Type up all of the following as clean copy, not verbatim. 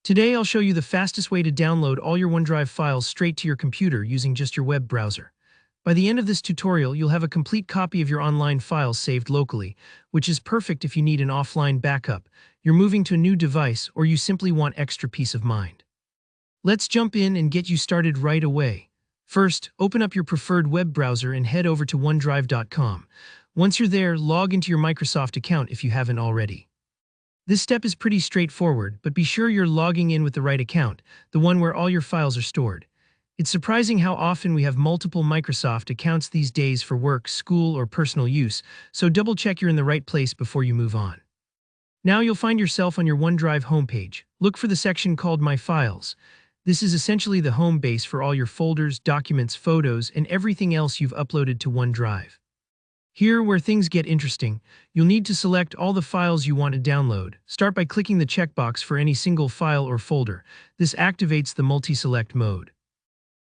Today I'll show you the fastest way to download all your OneDrive files straight to your computer using just your web browser. By the end of this tutorial, you'll have a complete copy of your online files saved locally, which is perfect if you need an offline backup, you're moving to a new device, or you simply want extra peace of mind. Let's jump in and get you started right away. First, open up your preferred web browser and head over to OneDrive.com. Once you're there, log into your Microsoft account if you haven't already. This step is pretty straightforward, but be sure you're logging in with the right account, the one where all your files are stored. It's surprising how often we have multiple Microsoft accounts these days for work, school, or personal use, so double-check you're in the right place before you move on. Now you'll find yourself on your OneDrive homepage. Look for the section called My Files. This is essentially the home base for all your folders, documents, photos, and everything else you've uploaded to OneDrive. Here, where things get interesting, you'll need to select all the files you want to download. Start by clicking the checkbox for any single file or folder. This activates the multi-select mode.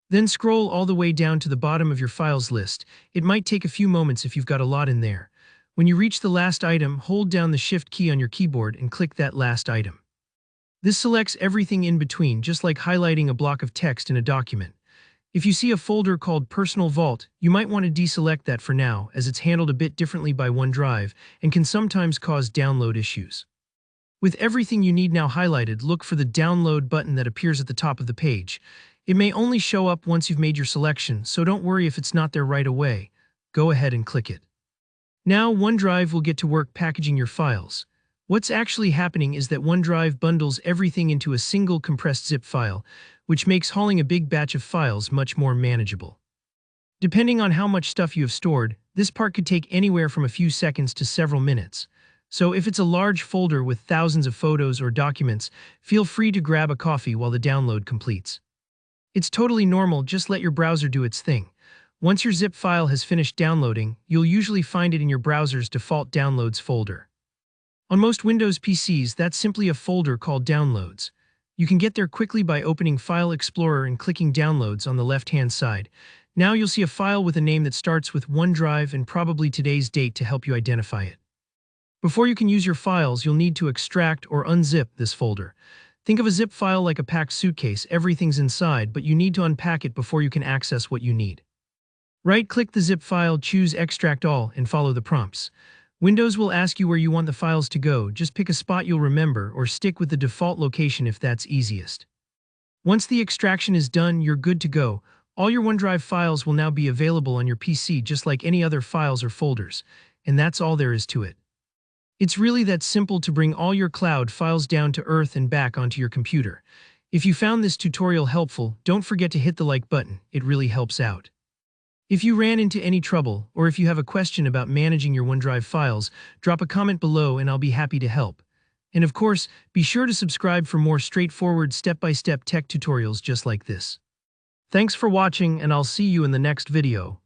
Then scroll all the way down to the bottom of your files list. It might take a few moments if you've got a lot in there. When you reach the last item, hold down the Shift key on your keyboard and click that last item. This selects everything in between, just like highlighting a block of text in a document. If you see a folder called Personal Vault, you might want to deselect that for now, as it's handled a bit differently by OneDrive and can sometimes cause download issues. With everything you need now highlighted, look for the Download button that appears at the top of the page. It may only show up once you've made your selection, so don't worry if it's not there right away. Go ahead and click it. Now OneDrive will get to work packaging your files. What's actually happening is that OneDrive bundles everything into a single compressed zip file, which makes hauling a big batch of files much more manageable. Depending on how much stuff you have stored, this part could take anywhere from a few seconds to several minutes. So if it's a large folder with thousands of photos or documents, feel free to grab a coffee while the download completes. It's totally normal, just let your browser do its thing. Once your zip file has finished downloading, you'll usually find it in your browser's default Downloads folder. On most Windows PCs, that's simply a folder called Downloads. You can get there quickly by opening File Explorer and clicking Downloads on the left-hand side. Now you'll see a file with a name that starts with OneDrive and probably today's date to help you identify it. Before you can use your files, you'll need to extract or unzip this folder. Think of a zip file like a packed suitcase. Everything's inside, but you need to unpack it before you can access what you need. Right-click the zip file, choose Extract All, and follow the prompts. Windows will ask you where you want the files to go. Just pick a spot you'll remember or stick with the default location if that's easiest. Once the extraction is done, you're good to go. All your OneDrive files will now be available on your PC just like any other files or folders, and that's all there is to it. It's really that simple to bring all your cloud files down to earth and back onto your computer. If you found this tutorial helpful, don't forget to hit the like button. It really helps out. If you ran into any trouble, or if you have a question about managing your OneDrive files, drop a comment below and I'll be happy to help. And of course, be sure to subscribe for more straightforward step-by-step tech tutorials just like this. Thanks for watching, and I'll see you in the next video.